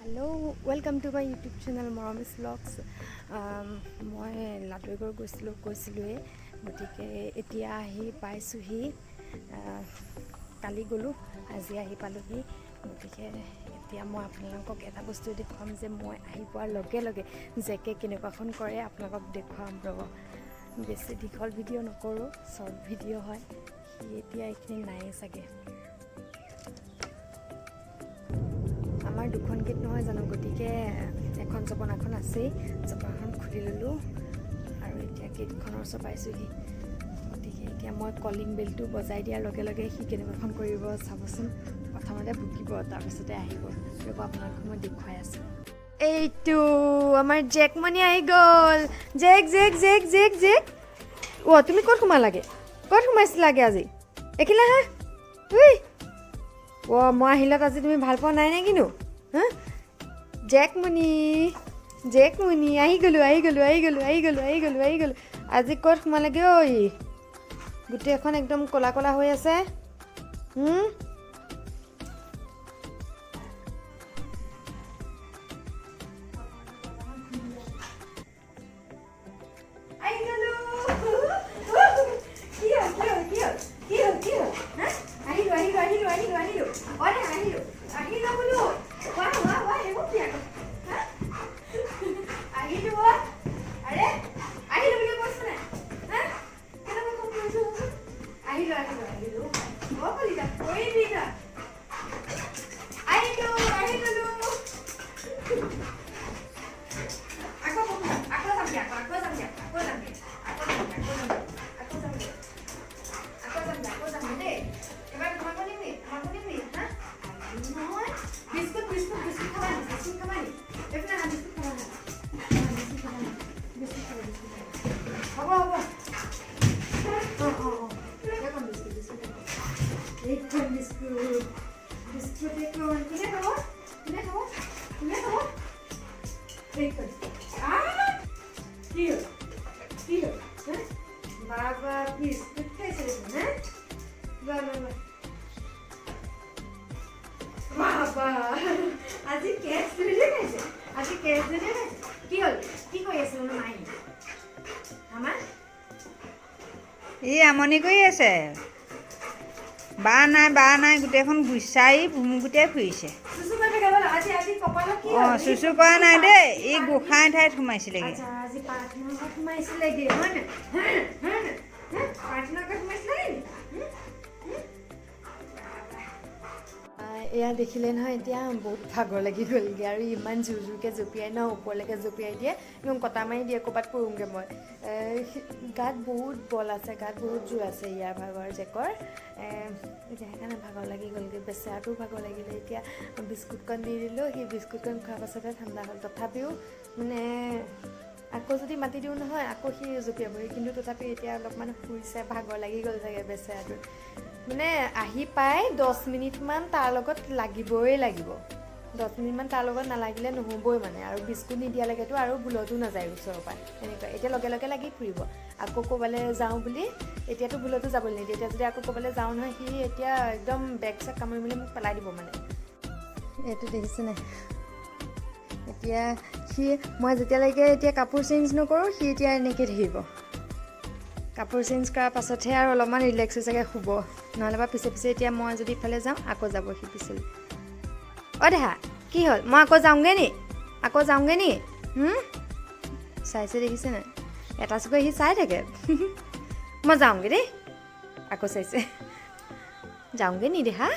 Hello, welcome to my YouTube channel moromi svlogs. মই লাডুগড় গৈছিলোৱে গতিকে এতিয়া আহি পাইছোহি কালি গলো আজি আহি পালোহি গতিকে এতিয়া মই আপোনালোকক এটা বস্তু দেখুৱাম যে মই আহি পোৱাৰ লগে লগে জেকে কেনেকুৱাখন কৰে আপোনালোকক দেখুৱাম ৰব বেছি দীঘল ভিডিঅ' নকৰোঁ শৰ্ট ভিডিঅ' হয় সি এতিয়া এইখিনি নাই চাগে আমাৰ দুখন গেট নহয় জানো গতিকে এখন জপনাখন আছেই জপনাখন খুলি ল'লোঁ আৰু এতিয়া গেটখনৰ ওচৰ পাইছোঁহি গতিকে এতিয়া মই কলিং বেলটো বজাই দিয়াৰ লগে লগে সি কেনেকুৱাখন কৰিব চাবচোন প্ৰথমতে ভুকিব তাৰপিছতে আহিব ৰ'ব আপোনালোকক মই দেখুৱাই আছোঁ এইটো আমাৰ জেকমণি আহি গ'ল Jack Jack Jack Jack Jack অ' তুমি ক'ত সোমালাগে ক'ত সোমাইছিলাগে আজি দেখিলা হা অ' মই আহিলত আজি তুমি ভাল পোৱা নাই নে কিনো হা জেকমণি আহি গ'লোঁ আজি ক'ত সোমালেগৈ ঐ গোটেইখন একদম ক'লা ক'লা হৈ আছে বাবা বিস্কুট খাইছে হ্যাঁ বাবা আজি কেক দিলে খাইছে কি হল কি কৈ আছে মাই আমাৰ ই আমনি কৰি আছে বা নাই গোটেইখন গুচাই ভুমুগুটাই ফুৰিছে অঁ চুচু কৰা নাই দেই ই গোসাঁই ঠাইত সোমাইছিলেগৈ এয়া দেখিলে নহয় এতিয়া বহুত ভাগৰ লাগি গ'লগৈ আৰু ইমান জোৰকৈ জঁপিয়াই ন ওপৰলৈকে জঁপিয়াই দিয়ে একদম কটা মাৰি দিয়ে ক'ৰবাত পৰোঁগৈ মই গাত বহুত বল আছে গাত বহুত জোৰ আছে ইয়াৰ ভাগৰ জেকৰ এতিয়া সেইকাৰণে ভাগৰ লাগি গ'লগৈ বেচেৰাটোও ভাগৰ লাগিলে এতিয়া বিস্কুটকণ দি দিলোঁ সেই বিস্কুটকণ খোৱাৰ পাছতে ঠাণ্ডা হ'ল তথাপিও মানে আকৌ যদি মাতি দিওঁ নহয় আকৌ সি জঁপিয়াবহি কিন্তু তথাপি এতিয়া অলপমান শুইছে ভাগৰ লাগি গ'ল চাগে বেচেৰাটো মানে আহি পাই 10 মিনিটমান তাৰ লগত লাগিবই লাগিব 10 মিনিটমান তাৰ লগত নালাগিলে নহ'বই মানে আৰু বিস্কুট নিদিয়ালৈকেতো আৰু ভুলতো নাযায় ওচৰৰ পৰা এনেকুৱা এতিয়া লগে লগে লাগি ফুৰিব আকৌ ক'ৰবালৈ যাওঁ বুলি এতিয়াতো ভুলতো যাবলৈ নিদিয়ে এতিয়া যদি আকৌ ক'ৰবালৈ যাওঁ নহয় সি এতিয়া একদম বেগ চেগ কামুৰি মেলি মোক পেলাই দিব মানে এইটো দেখিছেনে এতিয়া সি মই যেতিয়ালৈকে এতিয়া কাপোৰ চেঞ্জ নকৰোঁ সি এতিয়া এনেকৈ থাকিব কাপোৰ চেঞ্জ কৰাৰ পাছতহে আৰু অলপমান ৰিলেক্স হৈ চাগে শুব নহ'লে বা পিছে পিছে এতিয়া মই যদি ইফালে যাওঁ আকৌ যাব সি পিছলৈ অ' দেহা কি হ'ল মই আকৌ যাওঁগৈ নি চাইছে দেখিছেনে এটা চকুৱে সি চাই থাকে মই যাওঁগৈ দেই আকৌ চাইছে যাওঁগৈ নি দেহা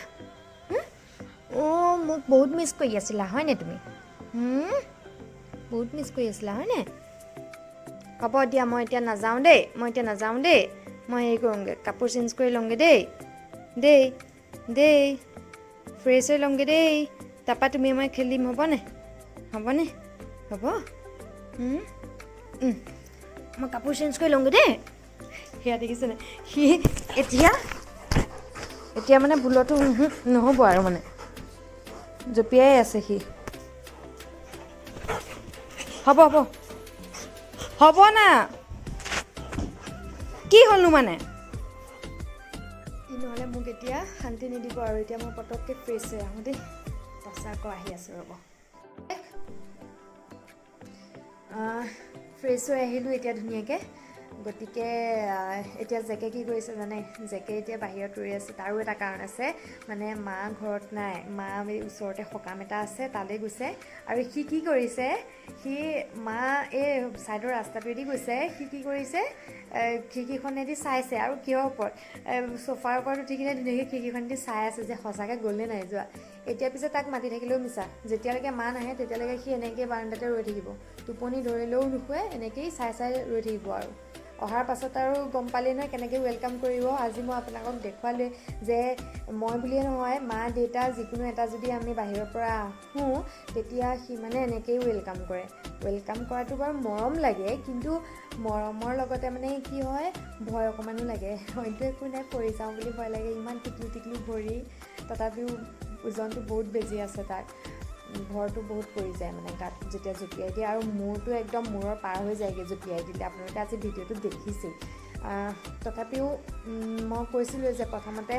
অ' মোক বহুত মিছ কৰি আছিলা হয়নে তুমি বহুত মিছ কৰি আছিলা হয়নে হ'ব দিয়া মই এতিয়া নাযাওঁ দেই মই হেৰি কৰোঁগৈ কাপোৰ চেঞ্জ কৰি লওঁগৈ দেই ফ্ৰেছ হৈ লওঁগৈ দেই তাৰপৰা তুমি মই খেলিম হ'বনে হ'ব মই কাপোৰ চেঞ্জ কৰি লওঁগৈ দেই সেয়া দেখিছেনে সি এতিয়া মানে ভুলতো নহ'ব আৰু মানে জঁপিয়াই আছে সি হ'ব না কি হ'লনো মানে নহ'লে মোক এতিয়া শান্তি নিদিব আৰু এতিয়া মই পটককৈ ফ্ৰেছ হৈ আহোঁ দেই তাৰপিছত আকৌ আহি আছোঁ ৰ'ব ফ্ৰেছ হৈ আহিলোঁ এতিয়া ধুনীয়াকৈ গতিকে এতিয়া জেকে কি কৰিছে জানে জেকে এতিয়া বাহিৰত ৰৈ আছে তাৰো এটা কাৰণ আছে মানে মা ঘৰত নাই মা এই ওচৰতে সকাম এটা আছে তালৈ গৈছে আৰু সি কি কৰিছে সি মা এই ছাইডৰ ৰাস্তাটোৱেদি গৈছে সি কি কৰিছে খিৰিকীখনেদি চাইছে আৰু কিহৰ ওপৰত চোফাৰ ওপৰত উঠি কিনে ধুনীয়াকৈ খিৰিকীখনেদি চাই আছে যে সঁচাকৈ গ'লনে নাই যোৱা এতিয়া পিছে তাক মাতি থাকিলেও মিছা যেতিয়ালৈকে মা নাহে তেতিয়ালৈকে সি এনেকৈ বাৰাণ্ডাতে ৰৈ থাকিব টোপনি ধৰিলেও নুশুৱে এনেকৈয়ে চাই চাই ৰৈ থাকিব আৰু অহাৰ পাছত আৰু গম পালে নহয় কেনেকৈ ৱেলকাম কৰিব আজি মই আপোনালোকক দেখুৱালোৱে যে মই বুলিয়ে নহয় মা দেউতা যিকোনো এটা যদি আমি বাহিৰৰ পৰা আহোঁ তেতিয়া সি মানে এনেকৈয়ে ৱেলকাম কৰে ৱেলকাম কৰাটো বাৰু মৰম লাগে কিন্তু মৰমৰ লগতে মানে কি হয় ভয় অকণমানো লাগে হয়তো একো নাই পৰি যাওঁ বুলি ভয় লাগে ইমান টিকলি টিকলি ভৰি তথাপিও ওজনটো বহুত বেছি আছে তাৰ ভৰটো বহুত পৰি যায় মানে গাত যেতিয়া জঁপিয়াই দিয়ে আৰু মূৰটো একদম মূৰৰ পাৰ হৈ যায়গৈ জঁপিয়াই দিলে আপোনালোকে আজি ভিডিঅ'টো দেখিছেই তথাপিও মই কৈছিলোঁ যে প্ৰথমতে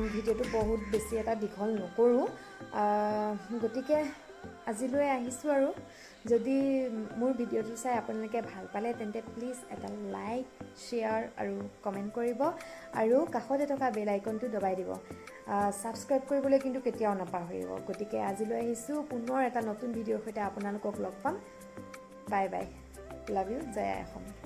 ভিডিঅ'টো বহুত বেছি এটা দীঘল নকৰোঁ গতিকে আজিলৈ আহিছোঁ আৰু যদি মোৰ ভিডিঅ'টো চাই আপোনালোকে ভাল পালে তেন্তে প্লিজ এটা লাইক শ্বেয়াৰ আৰু কমেণ্ট কৰিব আৰু কাষতে থকা বেল আইকনটো দবাই দিব ছাবস্ক্ৰাইব কৰিবলৈ কিন্তু কেতিয়াও নাপাহৰিব গতিকে আজিলৈ আহিছোঁ পুনৰ এটা নতুন ভিডিঅ'ৰ সৈতে আপোনালোকক লগ পাম bye bye love you Jay I Assam